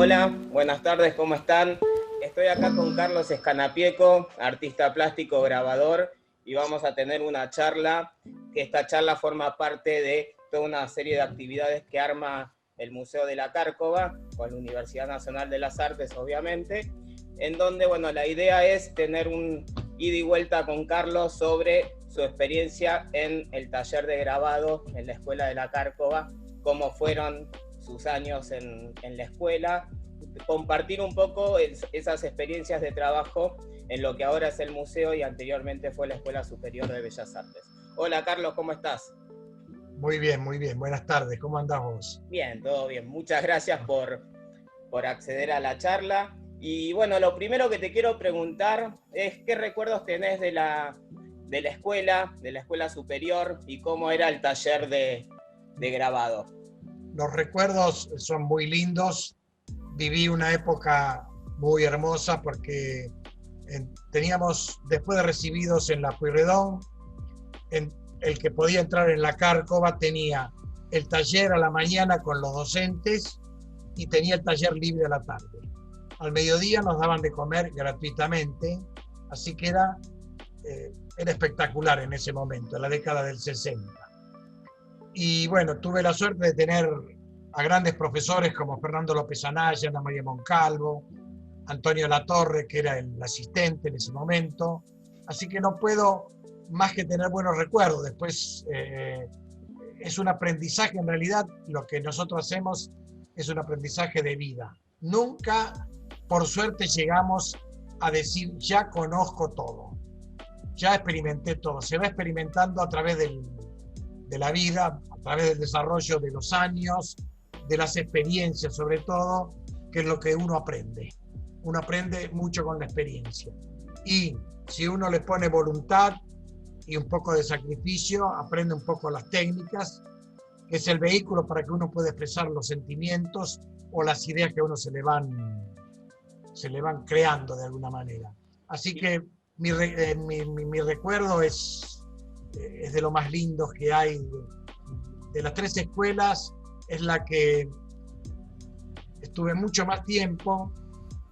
Hola, buenas tardes, ¿cómo están? Estoy acá con Carlos Escanapieco, artista plástico, grabador, y vamos a tener una charla, que esta charla forma parte de toda una serie de actividades que arma el Museo de la Cárcova, con la Universidad Nacional de las Artes, obviamente, en donde, bueno, la idea es tener un ida y vuelta con Carlos sobre su experiencia en el taller de grabado en la Escuela de la Cárcova, cómo fueron sus años en la escuela, compartir un poco esas experiencias de trabajo en lo que ahora es el museo y anteriormente fue la Escuela Superior de Bellas Artes. Hola Carlos, ¿cómo estás? Muy bien, muy bien. Buenas tardes, ¿cómo andás vos? Bien, todo bien. Muchas gracias por acceder a la charla. Y bueno, lo primero que te quiero preguntar es qué recuerdos tenés de la escuela superior y cómo era el taller de grabado. Los recuerdos son muy lindos. Viví una época muy hermosa porque teníamos, después de recibidos en la Pueyrredón, el que podía entrar en la Cárcova tenía el taller a la mañana con los docentes y tenía el taller libre a la tarde. Al mediodía nos daban de comer gratuitamente, así que era espectacular en ese momento, en la década del 60. Y bueno, tuve la suerte de tener a grandes profesores como Fernando López Anaya, Ana María Moncalvo, Antonio Latorre, que era el asistente en ese momento. Así que no puedo más que tener buenos recuerdos. Después es un aprendizaje, en realidad lo que nosotros hacemos es un aprendizaje de vida. Nunca, por suerte, llegamos a decir ya conozco todo, ya experimenté todo. Se va experimentando a través de la vida, a través del desarrollo de los años, de las experiencias sobre todo, que es lo que uno aprende. Uno aprende mucho con la experiencia. Y si uno le pone voluntad y un poco de sacrificio, aprende un poco las técnicas, que es el vehículo para que uno pueda expresar los sentimientos o las ideas que a uno se le van creando de alguna manera. Así que mi recuerdo es de lo más lindo que hay. De las tres escuelas es la que estuve mucho más tiempo,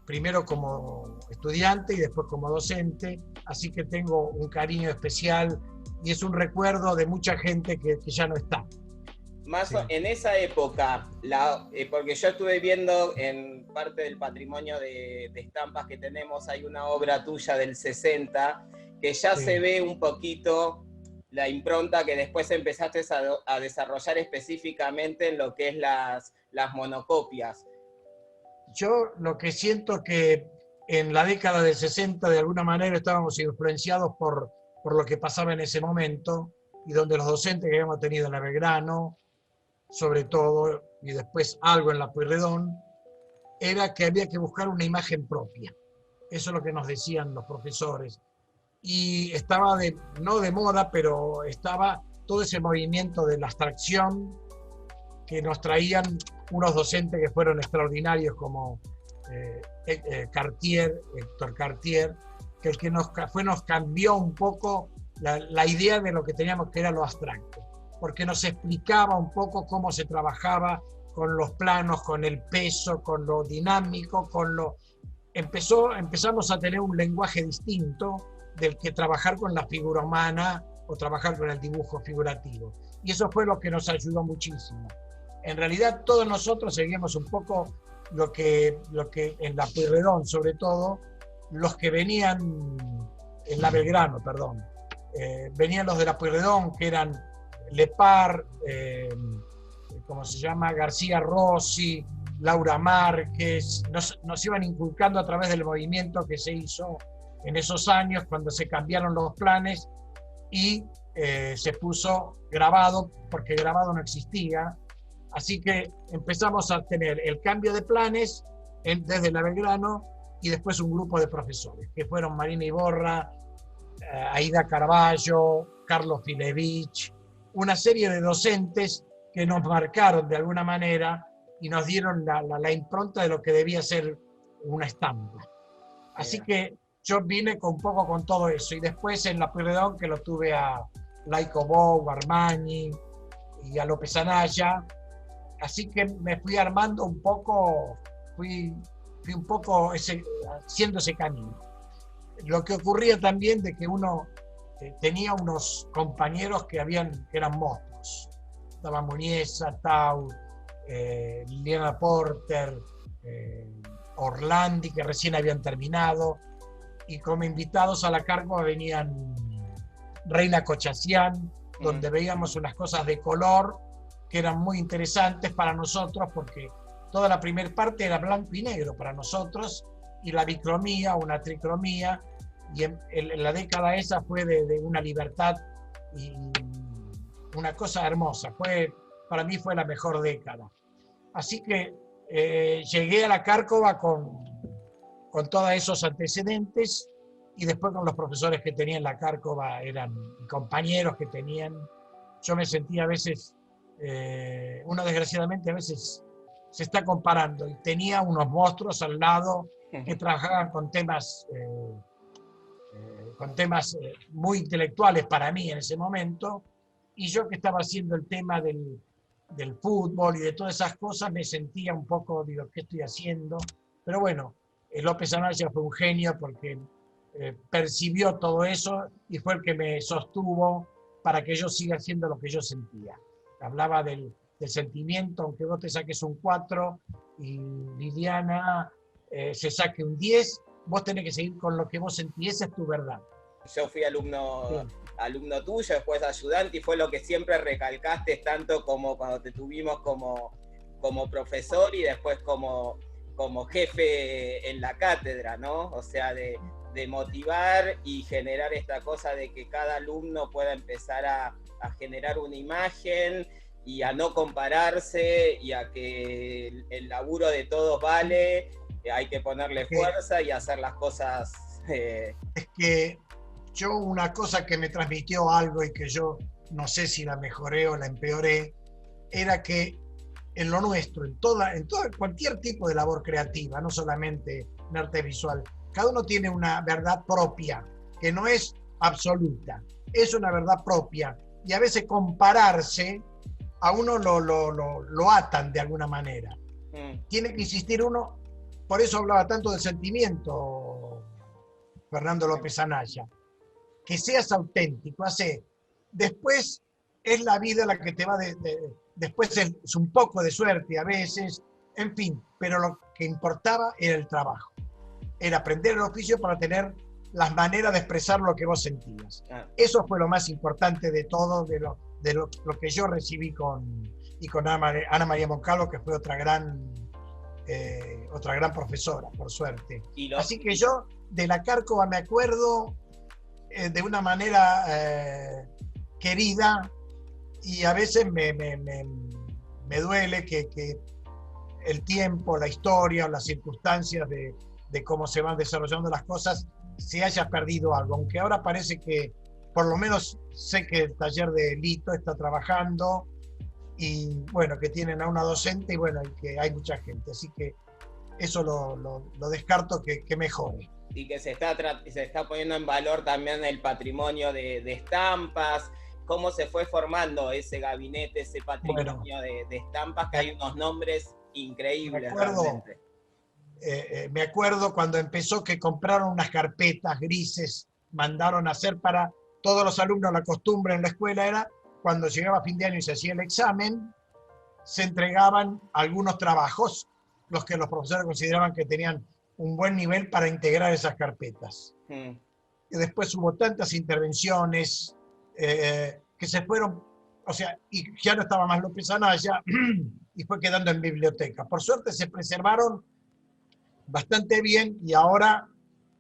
primero como estudiante y después como docente, así que tengo un cariño especial y es un recuerdo de mucha gente que ya no está. Más sí. En esa época, porque yo estuve viendo en parte del patrimonio de estampas que tenemos, hay una obra tuya del 60 que ya sí. Se ve un poquito la impronta que después empezaste a desarrollar específicamente en lo que es las monocopias. Yo lo que siento que en la década del 60 de alguna manera estábamos influenciados por lo que pasaba en ese momento y donde los docentes que habíamos tenido en la Belgrano, sobre todo, y después algo en la Pueyrredón, era que había que buscar una imagen propia. Eso es lo que nos decían los profesores. Y estaba, no de moda, pero estaba todo ese movimiento de la abstracción que nos traían unos docentes que fueron extraordinarios como Cartier, Héctor Cartier, que el que nos cambió un poco la idea de lo que teníamos que era lo abstracto, porque nos explicaba un poco cómo se trabajaba con los planos, con el peso, con lo dinámico, empezamos a tener un lenguaje distinto del que trabajar con la figura humana o trabajar con el dibujo figurativo. Y eso fue lo que nos ayudó muchísimo. En realidad todos nosotros seguimos un poco lo que en la Pueyrredón, sobre todo, los que venían en la Belgrano, perdón. Venían los de la Pueyrredón, que eran Lepar, ¿cómo se llama? García Rossi, Laura Márquez, nos iban inculcando a través del movimiento que se hizo en esos años cuando se cambiaron los planes y se puso grabado, porque grabado no existía. Así que empezamos a tener el cambio de planes desde la Belgrano y después un grupo de profesores, que fueron Marina Iborra, Aida Carballo, Carlos Filevich, una serie de docentes que nos marcaron de alguna manera y nos dieron la impronta de lo que debía ser una estampa. Así que yo vine un poco con todo eso, y después en la Pueyrredón, que lo tuve a Laico Bou, Armani y a López Anaya, así que me fui armando un poco fui un poco haciendo ese camino. Lo que ocurría también de que uno tenía unos compañeros que eran monstruos. Estaba Muniesa, Tau, Liliana Porter, Orlandi, que recién habían terminado, y como invitados a la Cárcova venían Reina Cochasián, donde veíamos unas cosas de color que eran muy interesantes para nosotros, porque toda la primera parte era blanco y negro para nosotros, y la bicromía, una tricromía, y en la década esa fue de una libertad y una cosa hermosa. Para mí fue la mejor década. Así que llegué a la Cárcova con todos esos antecedentes, y después con los profesores que tenía en la Cárcova, eran compañeros que tenían. Yo me sentía a veces, uno desgraciadamente a veces se está comparando, y tenía unos monstruos al lado que trabajaban con temas muy intelectuales para mí en ese momento, y yo que estaba haciendo el tema del fútbol y de todas esas cosas, me sentía un poco, digo, ¿qué estoy haciendo? Pero bueno, López Anaya fue un genio porque percibió todo eso y fue el que me sostuvo para que yo siga haciendo lo que yo sentía. Hablaba del sentimiento, aunque vos te saques un 4 y Liliana se saque un 10, vos tenés que seguir con lo que vos sentís, esa es tu verdad. Yo fui alumno tuyo, después ayudante, y fue lo que siempre recalcaste, tanto como cuando te tuvimos como profesor y después como jefe en la cátedra, ¿no? O sea, de motivar y generar esta cosa de que cada alumno pueda empezar a generar una imagen y a no compararse, y a que el laburo de todos vale, hay que ponerle fuerza y hacer las cosas. Es que yo, una cosa que me transmitió algo y que yo no sé si la mejoré o la empeoré, era que en lo nuestro, en cualquier tipo de labor creativa, no solamente en arte visual, cada uno tiene una verdad propia, que no es absoluta, es una verdad propia, y a veces compararse a uno lo atan de alguna manera. Tiene que insistir uno, por eso hablaba tanto del sentimiento, Fernando López Anaya, que seas auténtico, después es la vida la que te va después es un poco de suerte a veces, en fin, pero lo que importaba era el trabajo, era aprender el oficio para tener las maneras de expresar lo que vos sentías. Eso fue lo más importante de todo, de lo que yo recibí con Ana María Moncalvo, que fue otra gran profesora, por suerte. Así que yo de la Cárcova me acuerdo de una manera querida, y a veces me duele que el tiempo, la historia o las circunstancias de cómo se van desarrollando las cosas se haya perdido algo, aunque ahora parece que, por lo menos sé que el taller de Lito está trabajando, y bueno, que tienen a una docente, y bueno, y que hay mucha gente, así que eso lo descarto que mejore. Y que se está poniendo en valor también el patrimonio de estampas. ¿Cómo se fue formando ese gabinete, ese patrimonio de estampas? Que hay unos nombres increíbles. Me acuerdo cuando empezó, que compraron unas carpetas grises, mandaron a hacer para todos los alumnos. La costumbre en la escuela era, cuando llegaba fin de año y se hacía el examen, se entregaban algunos trabajos, los que los profesores consideraban que tenían un buen nivel para integrar esas carpetas. Y después hubo tantas intervenciones que se fueron, o sea, y ya no estaba más López Anaya, y fue quedando en biblioteca. Por suerte se preservaron bastante bien, y ahora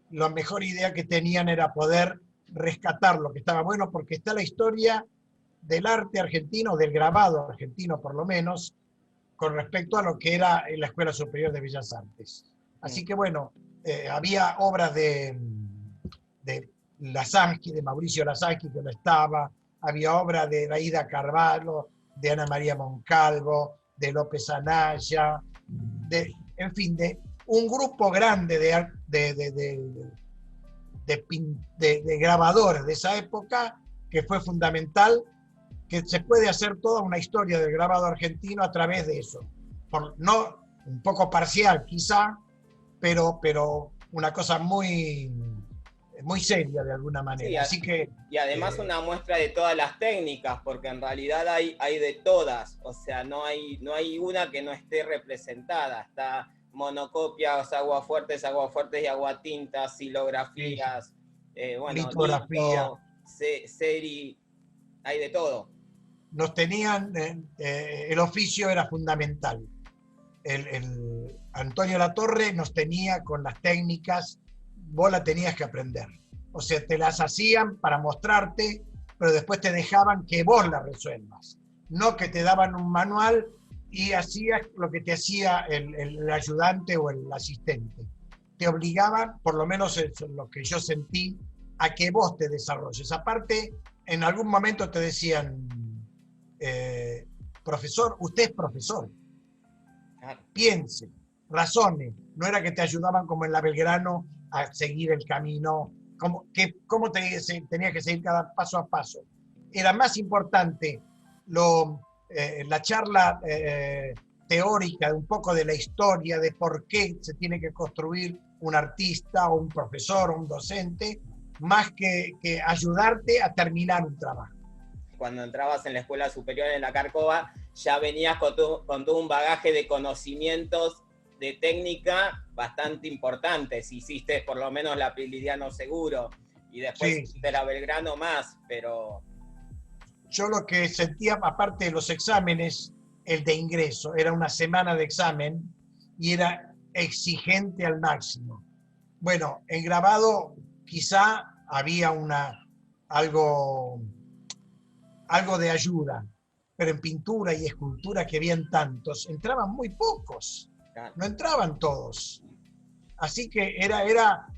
la mejor idea que tenían era poder rescatar lo que estaba bueno, porque está la historia del arte argentino, del grabado argentino por lo menos, con respecto a lo que era en la Escuela Superior de Bellas Artes. Así que bueno, había obras de Lasansky, de Mauricio Lasansky, que no estaba, había obras de Aida Carvalho, de Ana María Moncalvo, de López Anaya, en fin, de un grupo grande de grabadores de esa época, que fue fundamental, que se puede hacer toda una historia del grabado argentino a través de eso. No un poco parcial quizá, pero una cosa muy, muy seria de alguna manera. Sí, Así que, y además una muestra de todas las técnicas, porque en realidad hay de todas, o sea, no hay una que no esté representada. Está monocopias, aguafuertes y aguatintas, silografías, bueno, litografía, lito, seri, hay de todo. nos tenían, el oficio era fundamental. Antonio Latorre nos tenía con las técnicas, vos las tenías que aprender. O sea, te las hacían para mostrarte, pero después te dejaban que vos las resuelvas. No que te daban un manual y hacías lo que te hacía el ayudante o el asistente. Te obligaban, por lo menos eso es lo que yo sentí, a que vos te desarrolles. Aparte, en algún momento te decían, profesor, usted es profesor. Piense, razone. No era que te ayudaban como en la Belgrano a seguir el camino, cómo tenía que seguir cada paso a paso. Era más importante la charla teórica, un poco de la historia, de por qué se tiene que construir un artista o un profesor o un docente, más que ayudarte a terminar un trabajo. Cuando entrabas en la escuela superior en la Cárcova, ya venías con todo un bagaje de conocimientos de técnica bastante importantes. Hiciste por lo menos la Prilidiano seguro, y después hiciste la Belgrano más, pero... Yo lo que sentía, aparte de los exámenes, el de ingreso, era una semana de examen y era exigente al máximo. Bueno, en grabado quizá había algo de ayuda, pero en pintura y escultura, que habían tantos, entraban muy pocos, no entraban todos. Así que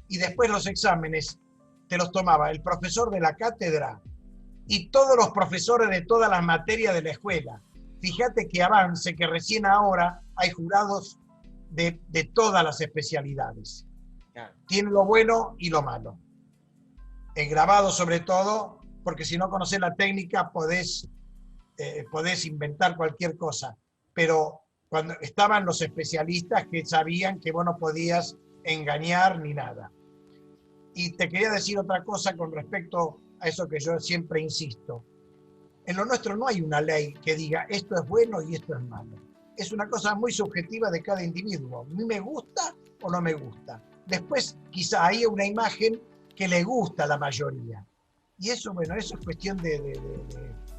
y después los exámenes te los tomaba el profesor de la cátedra y todos los profesores de todas las materias de la escuela. Fíjate qué avance, que recién ahora hay jurados de todas las especialidades. Tiene lo bueno y lo malo. En grabado sobre todo, porque si no conoces la técnica podés inventar cualquier cosa. Pero cuando estaban los especialistas que sabían que vos no podías engañar ni nada. Y te quería decir otra cosa con respecto a eso que yo siempre insisto. En lo nuestro no hay una ley que diga esto es bueno y esto es malo. Es una cosa muy subjetiva de cada individuo. A mí me gusta o no me gusta. Después quizá hay una imagen que le gusta a la mayoría. Y eso, bueno, eso es cuestión de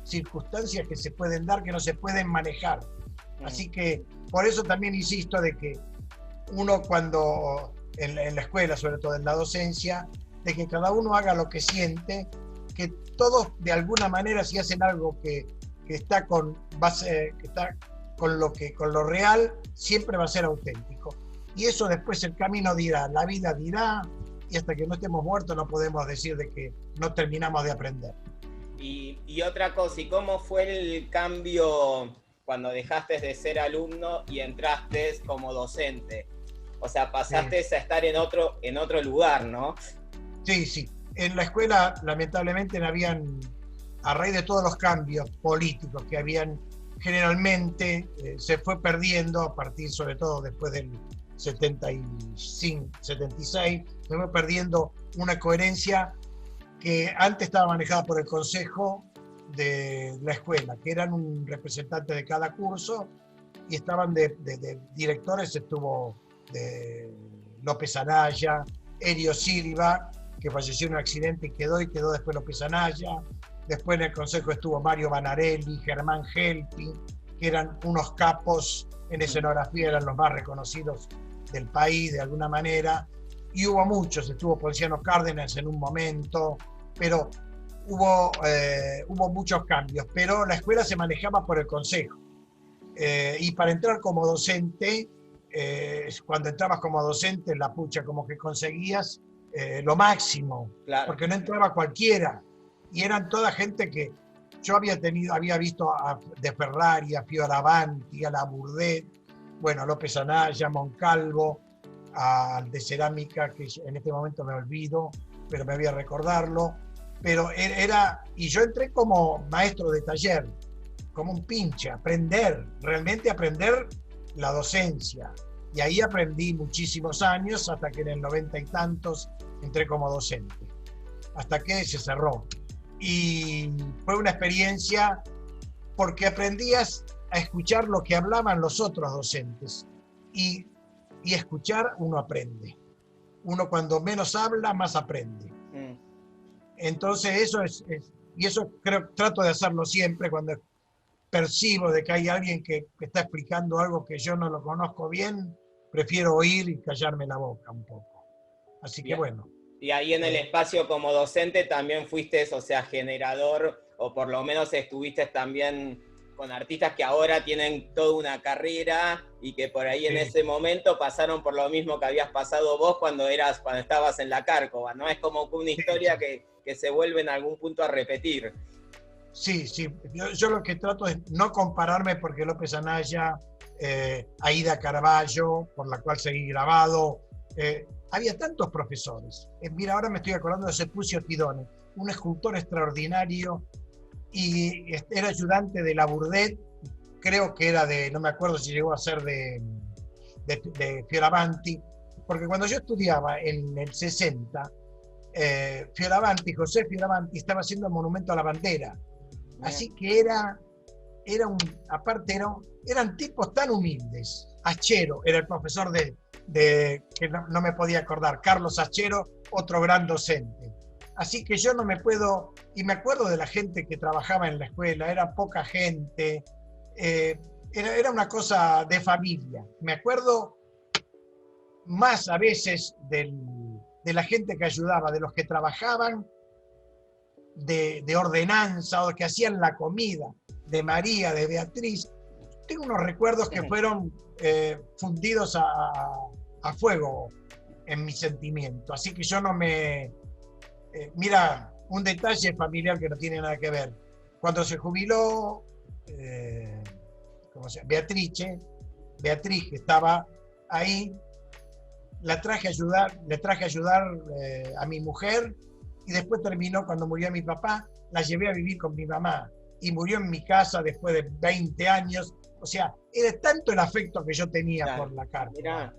circunstancias que se pueden dar, que no se pueden manejar. Así que por eso también insisto de que uno cuando, en la escuela, sobre todo en la docencia, de que cada uno haga lo que siente, que todos de alguna manera si hacen algo que está con base, que está con lo real, siempre va a ser auténtico. Y eso después el camino dirá, la vida dirá, y hasta que no estemos muertos no podemos decir de que no terminamos de aprender. Y otra cosa, ¿y cómo fue el cambio cuando dejaste de ser alumno y entraste como docente? O sea, pasaste a estar en otro lugar, ¿no? Sí. En la escuela, lamentablemente, a raíz de todos los cambios políticos que habían, generalmente se fue perdiendo, a partir sobre todo después del 75, 76, se fue perdiendo una coherencia que antes estaba manejada por el consejo de la escuela, que eran un representante de cada curso, y estaban de directores, estuvo de López Anaya, Erio Silva, que falleció en un accidente y quedó después López Anaya. Después en el consejo estuvo Mario Banarelli, Germán Gelpi, que eran unos capos en escenografía, eran los más reconocidos del país de alguna manera. Y hubo muchos, estuvo Ponciano Cárdenas en un momento, pero hubo muchos cambios. Pero la escuela se manejaba por el consejo. Y para entrar como docente, cuando entrabas como docente, la pucha, como que conseguías lo máximo, claro, porque no entraba cualquiera, y eran toda gente que yo había visto de Ferrari, a Fioravanti, a Labourdet, bueno, a López Anaya, Moncalvo, al de cerámica, que en este momento me olvido, pero me voy a recordarlo, pero y yo entré como maestro de taller, como un pinche, realmente aprender la docencia. Y ahí aprendí muchísimos años, hasta que en el 90 y tantos entré como docente, hasta que se cerró. Y fue una experiencia porque aprendías a escuchar lo que hablaban los otros docentes. Y escuchar uno aprende. Uno cuando menos habla, más aprende. Entonces eso y eso creo, trato de hacerlo siempre cuando percibo de que hay alguien que está explicando algo que yo no lo conozco bien, prefiero oír y callarme la boca un poco. Así que bueno. Y ahí en el espacio como docente también fuiste, o sea, generador, o por lo menos estuviste también con artistas que ahora tienen toda una carrera y que por ahí en ese momento pasaron por lo mismo que habías pasado vos cuando estabas en la Cárcova, ¿no? Es como una historia que se vuelve en algún punto a repetir. Sí. Yo lo que trato es no compararme porque López Anaya, Aida Carballo, por la cual seguí grabado, había tantos profesores. Mira, ahora me estoy acordando de Sepucio Tidone, un escultor extraordinario, y era ayudante de Labourdet, creo que era no me acuerdo si llegó a ser de Fioravanti, porque cuando yo estudiaba en el 60, José Fioravanti estaba haciendo el monumento a la bandera. Así que eran tipos tan humildes. Achero era el profesor que no me podía acordar, Carlos Achero, otro gran docente. Así que yo no me puedo, y me acuerdo de la gente que trabajaba en la escuela, era poca gente, era una cosa de familia. Me acuerdo más a veces de la gente que ayudaba, de los que trabajaban de ordenanza o que hacían la comida, de María, de Beatriz. Tengo unos recuerdos que fueron fundidos a fuego en mi sentimiento. Así que yo no me... mira, un detalle familiar que no tiene nada que ver. Cuando se jubiló Beatriz, que estaba ahí, le traje a ayudar a mi mujer, y después terminó, cuando murió mi papá, la llevé a vivir con mi mamá y murió en mi casa después de 20 años. O sea, era tanto el afecto que yo tenía por la Cárcova,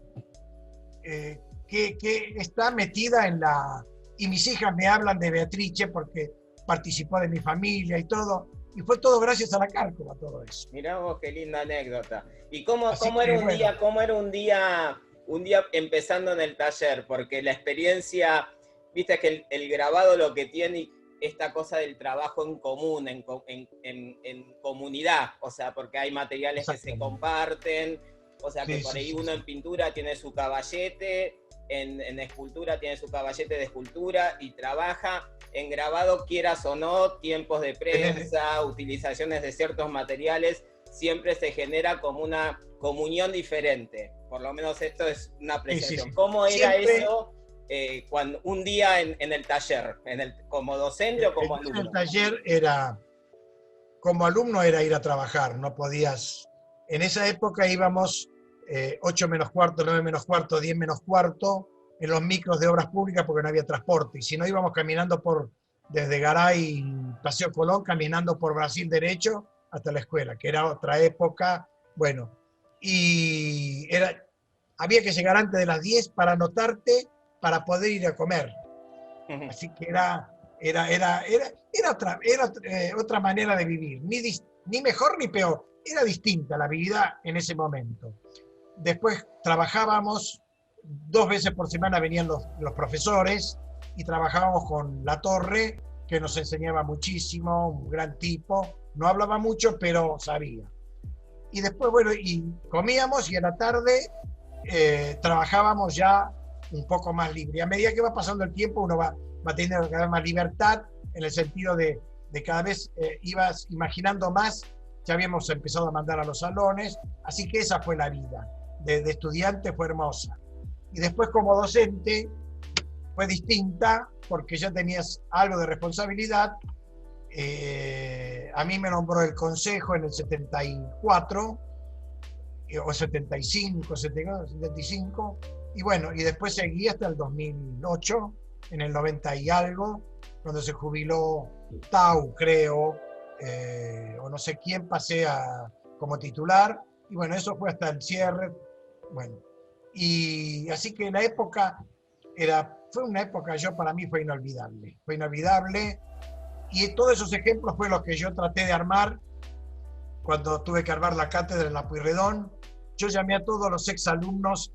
que está metida en la... Y mis hijas me hablan de Beatrice porque participó de mi familia y todo. Y fue todo gracias a la Cárcova, todo eso. Mirá vos, qué linda anécdota. ¿Y cómo era un día empezando en el taller? Porque la experiencia... Viste que el grabado lo que tiene esta cosa del trabajo en común, en comunidad, o sea, porque hay materiales que se comparten, o sea, que por ahí uno en pintura tiene su caballete, en escultura tiene su caballete de escultura y trabaja en grabado, quieras o no, tiempos de prensa, utilizaciones de ciertos materiales, siempre se genera como una comunión diferente. Por lo menos esto es una apreciación. ¿Cómo era eso? Cuando un día en el taller, como docente o como alumno. En el taller como alumno era ir a trabajar, no podías. En esa época íbamos 8 menos cuarto, 9 menos cuarto, 10 menos cuarto, en los micros de obras públicas porque no había transporte. Y si no, íbamos caminando desde Garay, Paseo Colón, caminando por Brasil derecho hasta la escuela, que era otra época. Bueno, y había que llegar antes de las 10 para anotarte, para poder ir a comer. Así que era otra manera de vivir, ni mejor ni peor, era distinta la vida en ese momento. Después trabajábamos, 2 veces por semana venían los profesores y trabajábamos con La Torre, que nos enseñaba muchísimo, un gran tipo, no hablaba mucho, pero sabía. Y después, bueno, y comíamos y a la tarde trabajábamos ya un poco más libre. Y a medida que va pasando el tiempo, uno va teniendo cada vez más libertad, en el sentido de cada vez ibas imaginando más. Ya habíamos empezado a mandar a los salones, así que esa fue la vida. De estudiante fue hermosa. Y después como docente fue distinta, porque ya tenías algo de responsabilidad. A mí me nombró el consejo en el 74, o 75, 75, y bueno, y después seguí hasta el 2008, en el 90 y algo, cuando se jubiló Tau, creo, o no sé quién, pasé como titular, Y bueno, eso fue hasta el cierre. Bueno, y así que la época fue una época, para mí fue inolvidable. Fue inolvidable. Y todos esos ejemplos fue lo que yo traté de armar cuando tuve que armar la cátedra en la Pueyrredón. Yo llamé a todos los exalumnos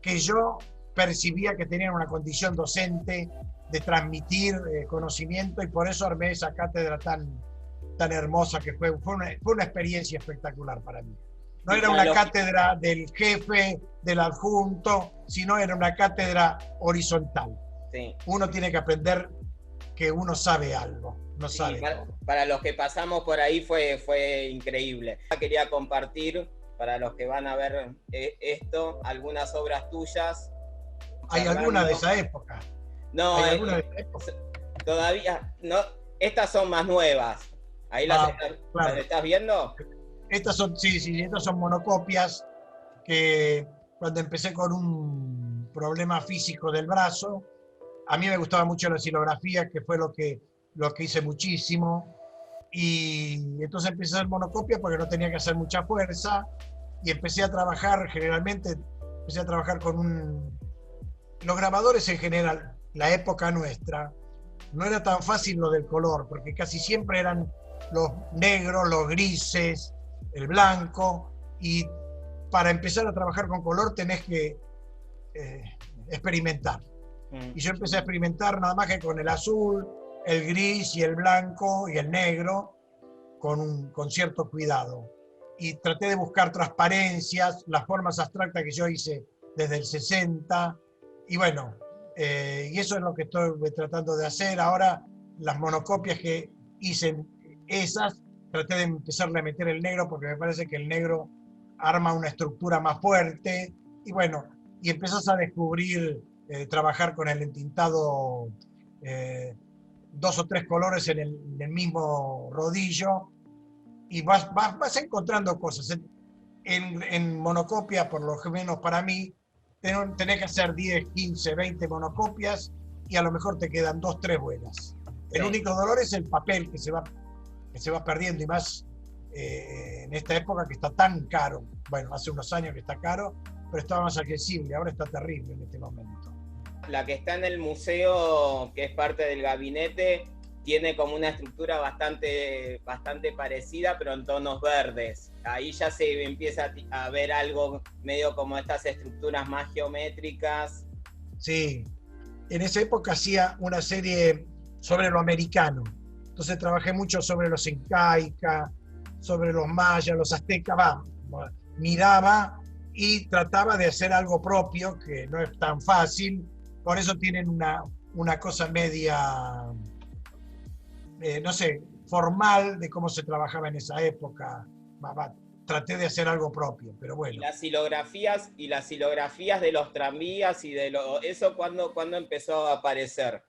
que yo percibía que tenían una condición docente de transmitir conocimiento, y por eso armé esa cátedra tan hermosa que fue una experiencia espectacular para mí. No era una cátedra del jefe, del adjunto, sino era una cátedra horizontal. Sí. Uno tiene que aprender que uno sabe algo, no Sí, sabe todo. Para los que pasamos por ahí fue increíble. Quería compartir, para los que van a ver esto, algunas obras tuyas. ¿Hay alguna de esa época? No, ¿Hay alguna de esa época? Todavía no. Estas son más nuevas. Ahí las estás viendo. Estas son, sí, estas son monocopias que cuando empecé con un problema físico del brazo, a mí me gustaba mucho la xilografía, que fue lo que hice muchísimo, y entonces empecé a hacer monocopia porque no tenía que hacer mucha fuerza, y empecé a trabajar con los grabadores en general, la época nuestra, no era tan fácil lo del color, porque casi siempre eran los negros, los grises, el blanco, y para empezar a trabajar con color tenés que experimentar. Y yo empecé a experimentar nada más que con el azul, el gris y el blanco y el negro, con cierto cuidado. Y traté de buscar transparencias, las formas abstractas que yo hice desde el 60, y bueno, y eso es lo que estoy tratando de hacer. Ahora, las monocopias que hice, esas, traté de empezarle a meter el negro porque me parece que el negro arma una estructura más fuerte, y bueno, y empezás a descubrir, trabajar con el entintado, 2 o 3 colores en el mismo rodillo, y vas encontrando cosas. En monocopia, por lo menos para mí, tenés que hacer 10, 15, 20 monocopias y a lo mejor te quedan 2, 3 buenas. El único dolor es el papel que se va perdiendo, y más en esta época que está tan caro. Bueno, hace unos años que está caro, pero estaba más accesible, ahora está terrible en este momento. La que está en el museo, que es parte del gabinete, tiene como una estructura bastante parecida, pero en tonos verdes. Ahí ya se empieza a ver algo medio como estas estructuras más geométricas. Sí, en esa época hacía una serie sobre lo americano. Entonces trabajé mucho sobre los incaica, sobre los mayas, los aztecas. Miraba y trataba de hacer algo propio, que no es tan fácil. Por eso tienen una cosa media, no sé, formal de cómo se trabajaba en esa época. Traté de hacer algo propio, pero bueno. Y las xilografías de los tranvías y ¿eso cuándo empezó a aparecer?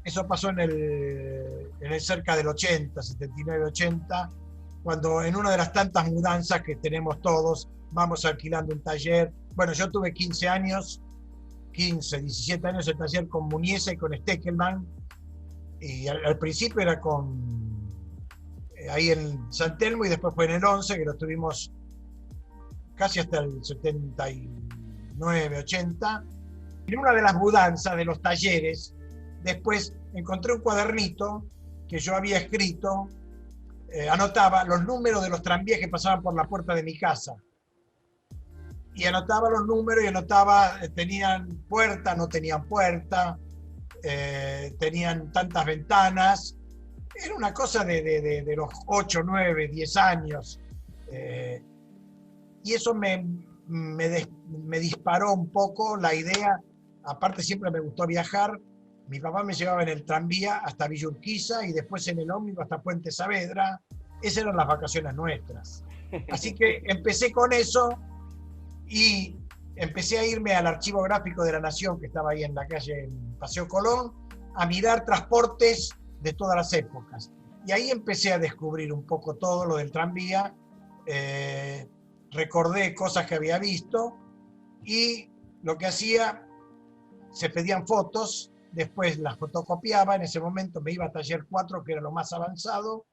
Eso pasó en el cerca del 80, 79, 80, cuando en una de las tantas mudanzas que tenemos todos, vamos alquilando un taller. Bueno, yo tuve 15, 17 años el taller con Muniesa y con Steckelman, y al principio era ahí en San Telmo, y después fue en el 11, que lo tuvimos casi hasta el 79, 80. En una de las mudanzas de los talleres, después encontré un cuadernito que yo había escrito, anotaba los números de los tranvías que pasaban por la puerta de mi casa. Y anotaba los números y anotaba, tenían puerta, no tenían puerta, tenían tantas ventanas. Era una cosa de los 8, 9, 10 años. Y eso me disparó un poco la idea. Aparte, siempre me gustó viajar. Mi papá me llevaba en el tranvía hasta Villa Urquiza y después en el ómnibus hasta Puente Saavedra. Esas eran las vacaciones nuestras. Así que empecé con eso y empecé a irme al Archivo Gráfico de la Nación, que estaba ahí en la calle en Paseo Colón, a mirar transportes de todas las épocas. Y ahí empecé a descubrir un poco todo lo del tranvía. Recordé cosas que había visto, y lo que hacía, se pedían fotos, después las fotocopiaba. En ese momento me iba a taller 4, que era lo más avanzado,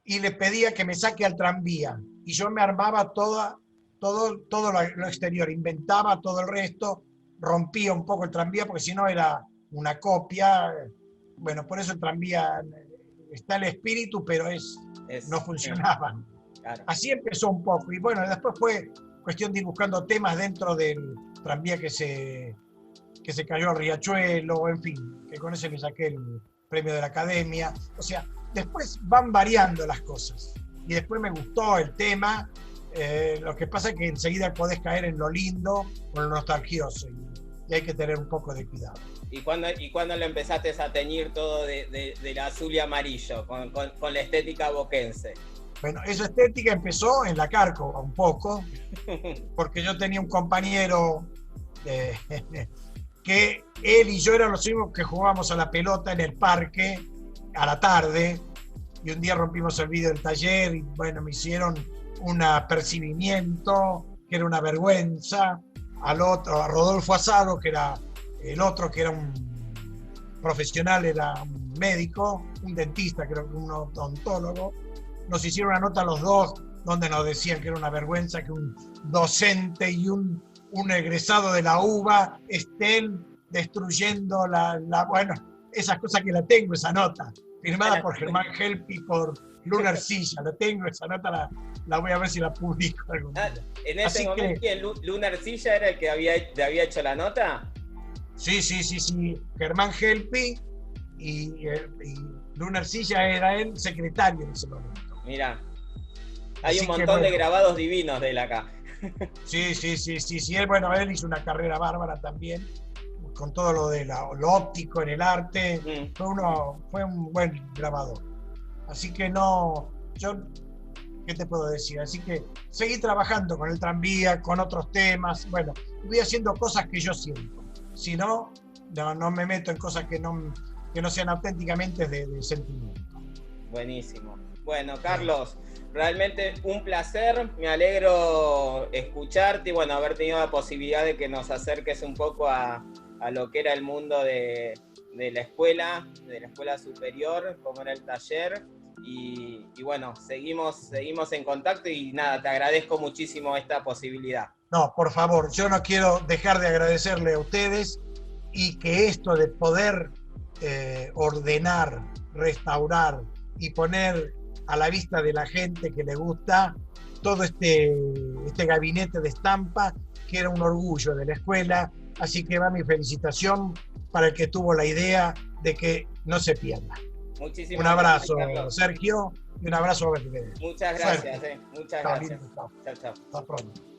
y le pedía que me saque al tranvía, y yo me armaba toda todo lo exterior, inventaba todo el resto, rompía un poco el tranvía porque si no era una copia. Bueno, por eso el tranvía está el espíritu, pero no funcionaba. Claro. Así empezó un poco y bueno, después fue cuestión de ir buscando temas dentro del tranvía que se cayó al riachuelo, en fin, que con ese me saqué el premio de la academia. O sea, después van variando las cosas y después me gustó el tema. Lo que pasa es que enseguida podés caer en lo lindo o en lo nostalgioso y hay que tener un poco de cuidado. ¿Y cuándo lo empezaste a teñir todo del azul y amarillo, con la estética boquense? Bueno, esa estética empezó en la Cárcova un poco, porque yo tenía un compañero que él y yo eran los únicos que jugábamos a la pelota en el parque a la tarde, y un día rompimos el vidrio del taller y bueno, me hicieron un apercibimiento que era una vergüenza. Al otro, a Rodolfo Azaro, que era el otro, que era un profesional, era un médico, un dentista, creo que un odontólogo. Nos hicieron una nota los dos donde nos decían que era una vergüenza que un docente y un egresado de la UBA estén destruyendo bueno, esas cosas que la tengo, esa nota, firmada por Germán Helpi, por Lunar Silla, la tengo, esa nota la voy a ver si la publico algún día. En ese momento, ¿Lunar Silla era el que había hecho la nota? Sí, Germán Helpi y Lunar Silla era el secretario en ese momento. Mira, hay un montón de grabados divinos de él acá. Sí, él hizo una carrera bárbara también, con todo lo de lo óptico en el arte. Fue un buen grabador. Así que ¿qué te puedo decir? Así que seguí trabajando con el tranvía, con otros temas. Bueno, voy haciendo cosas que yo siento. Si no me meto en cosas que no sean auténticamente de sentimiento. Buenísimo. Bueno, Carlos, realmente un placer. Me alegro escucharte y bueno, haber tenido la posibilidad de que nos acerques un poco a lo que era el mundo de la escuela superior, como era el taller. Y bueno, seguimos en contacto y nada, te agradezco muchísimo esta posibilidad. No, por favor, yo no quiero dejar de agradecerle a ustedes y que esto de poder ordenar, restaurar y poner a la vista de la gente que le gusta todo este gabinete de estampa, que era un orgullo de la escuela. Así que va mi felicitación para el que tuvo la idea de que no se pierda. Muchísimas un abrazo, gracias, Sergio, y un abrazo a Berlín. Muchas gracias. Muchas gracias. Chao. Hasta pronto.